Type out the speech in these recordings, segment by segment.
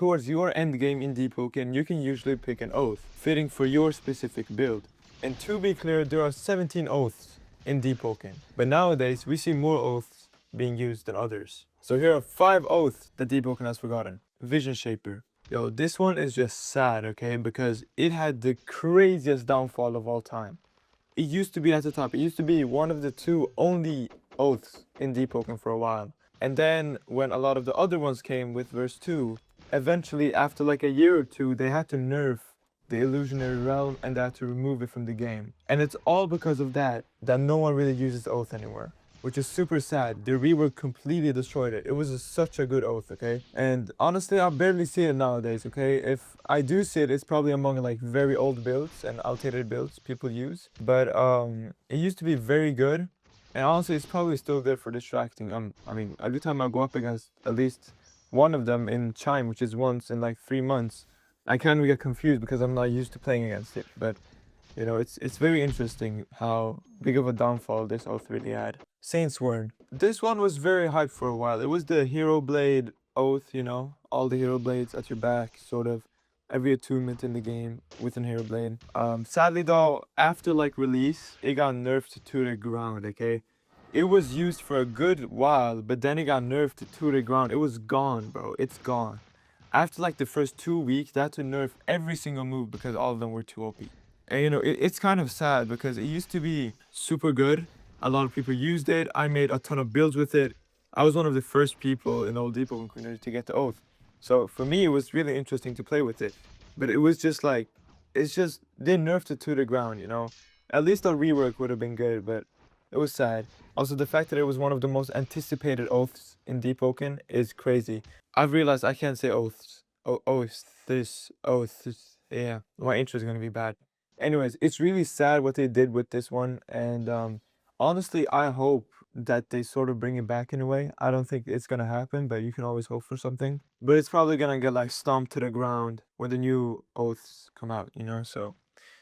towards your end game in Deepwoken, you can usually pick an oath fitting for your specific build. And to be clear, there are 17 oaths in Deepwoken, but nowadays we see more oaths being used than others. So here are 5 oaths that Deepwoken has forgotten. Vision Shaper. Yo, this one is just sad, okay, because it had the craziest downfall of all time. It used to be at the top. It used to be one of the 2 only oaths in Deepwoken for a while. And then when a lot of the other ones came with verse 2, eventually after like a year or 2, they had to nerf the illusionary realm and they had to remove it from the game. And it's all because of that no one really uses oath anymore, which is super sad. The rework completely destroyed it. It was such a good oath, okay? And honestly, I barely see it nowadays, okay? If I do see it, it's probably among like very old builds and outdated builds people use. But it used to be very good. And honestly, it's probably still there for distracting. I mean, every time I go up against at least one of them in Chime, which is once in like 3 months, I kind of get confused because I'm not used to playing against it. But you know, it's very interesting how big of a downfall this oath really had. Saint's Word. This one was very hyped for a while. It was the Hero Blade oath, you know, all the Hero Blades at your back, sort of every attunement in the game with an Hero Blade. Sadly though, after like release, it got nerfed to the ground, okay? It was used for a good while, but then it got nerfed to the ground. It was gone, bro. It's gone. After like the first 2 weeks, they had to nerf every single move because all of them were too OP. And you know, it's kind of sad because it used to be super good. A lot of people used it. I made a ton of builds with it. I was one of the first people in the old Deepwoken community to get the oath. So for me, it was really interesting to play with it. But it was just like, it's just, they nerfed it to the ground, you know? At least a rework would have been good, but it was sad. Also, the fact that it was one of the most anticipated oaths in Deepwoken is crazy. I've realized I can't say oaths. Oaths. Yeah, my intro is going to be bad. Anyways, it's really sad what they did with this one. And honestly, I hope that they sort of bring it back in a way. I don't think it's going to happen, but you can always hope for something. But it's probably going to get like stomped to the ground when the new oaths come out, you know? So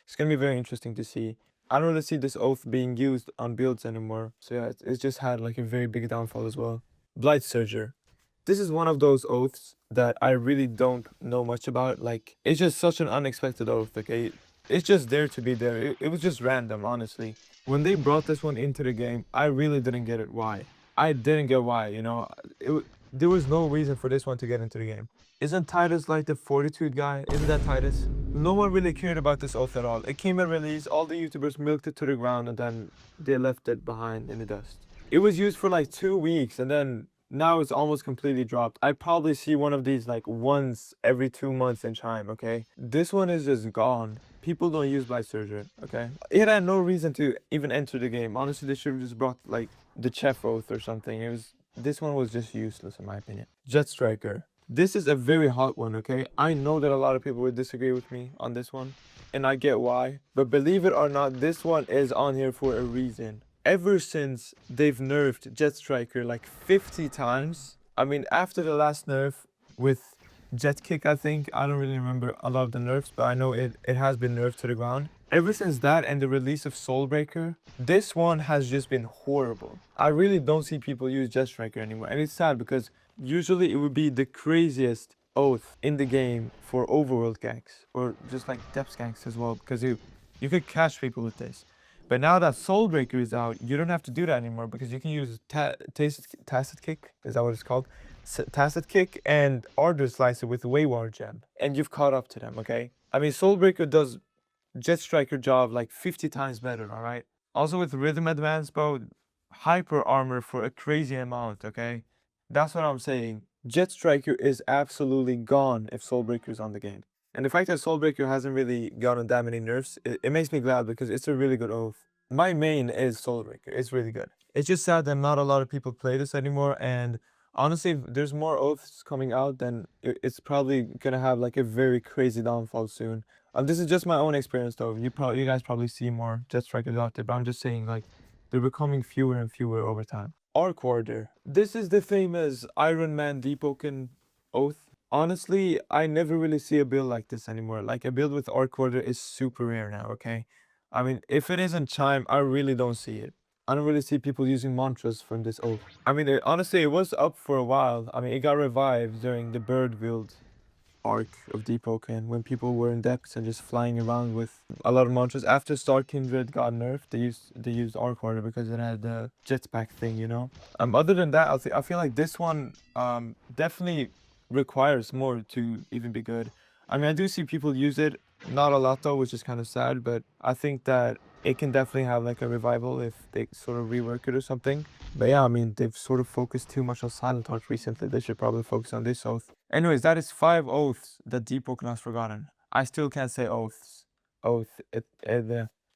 it's going to be very interesting to see. I don't really see this oath being used on builds anymore. So yeah, it's just had like a very big downfall as well. Blight Serger. This is one of those oaths that I really don't know much about. Like, it's just such an unexpected oath, okay? It's just there to be there. It was just random, honestly. When they brought this one into the game, I really didn't get it why. I didn't get why, you know? There was no reason for this one to get into the game. Isn't Titus like the Fortitude guy? Isn't that Titus? No one really cared about this oath at all. It came at release, all the YouTubers milked it to the ground, and then they left it behind in the dust. It was used for like 2 weeks, and then now it's almost completely dropped. I probably see one of these like once every 2 months in Chime, okay? This one is just gone. People don't use Blight Serger, okay? It had no reason to even enter the game. Honestly, they should have just brought like the Chef Oath or something. This one was just useless in my opinion. Jet Striker. This is a very hot one, okay? I know that a lot of people would disagree with me on this one, and I get why. But believe it or not, this one is on here for a reason. Ever since they've nerfed Jet Striker like 50 times, I mean, after the last nerf with Jet Kick, I think, I don't really remember a lot of the nerfs, but I know it has been nerfed to the ground. Ever since that and the release of Soulbreaker, this one has just been horrible. I really don't see people use Jet Striker anymore, and it's sad because usually it would be the craziest oath in the game for overworld ganks, or just like depth ganks as well, because you could catch people with this. But now that Soulbreaker is out, you don't have to do that anymore because you can use Tacit Kick, is that what it's called? Tacit Kick and Order Slicer with Wayward Gem, and you've caught up to them, okay? I mean, Soulbreaker does Jet Striker job like 50 times better, alright? Also with Rhythm Advance, bro, hyper armor for a crazy amount, okay? That's what I'm saying. Jet Striker is absolutely gone if Soulbreaker is on the game. And the fact that Soulbreaker hasn't really gotten that many nerfs, it makes me glad because it's a really good oath. My main is Soulbreaker. It's really good. It's just sad that not a lot of people play this anymore, and honestly, if there's more oaths coming out, then it's probably gonna have like a very crazy downfall soon. This is just my own experience though. You guys probably see more Jet Strikers out there, but I'm just saying like they're becoming fewer and fewer over time. Arcwarder. This is the famous Iron Man Deepwoken oath. Honestly, I never really see a build like this anymore. Like, a build with Arcwarder is super rare now, okay? I mean, if it isn't Chime, I really don't see it. I don't really see people using mantras from this oath. I mean, honestly, it was up for a while. I mean, it got revived during the bird build arc of Deepwoken when people were in depths and just flying around with a lot of monsters. After Star Kindred got nerfed, they used Arcwarder because it had the jetpack thing, you know. Other than that, I feel like this one definitely requires more to even be good. I mean, I do see people use it, not a lot though, which is kind of sad, but I think that it can definitely have like a revival if they sort of rework it or something. But yeah, I mean, they've sort of focused too much on Silent Art recently. They should probably focus on this oath. Anyways, that is 5 oaths that Deepwoken has forgotten. I still can't say oaths. Oath.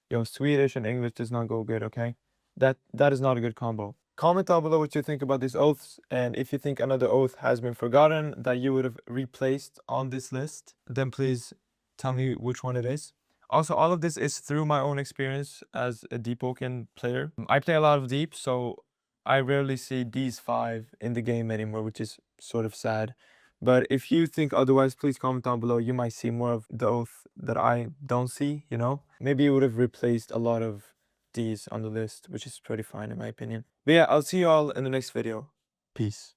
Yo, Swedish and English does not go good, okay? That is not a good combo. Comment down below what you think about these oaths, and if you think another oath has been forgotten that you would have replaced on this list, then please tell me which one it is. Also, all of this is through my own experience as a Deepwoken player. I play a lot of Deep, so I rarely see these 5 in the game anymore, which is sort of sad. But if you think otherwise, please comment down below. You might see more of the oath that I don't see, you know? Maybe you would have replaced a lot of these on the list, which is pretty fine in my opinion. But yeah, I'll see you all in the next video. Peace.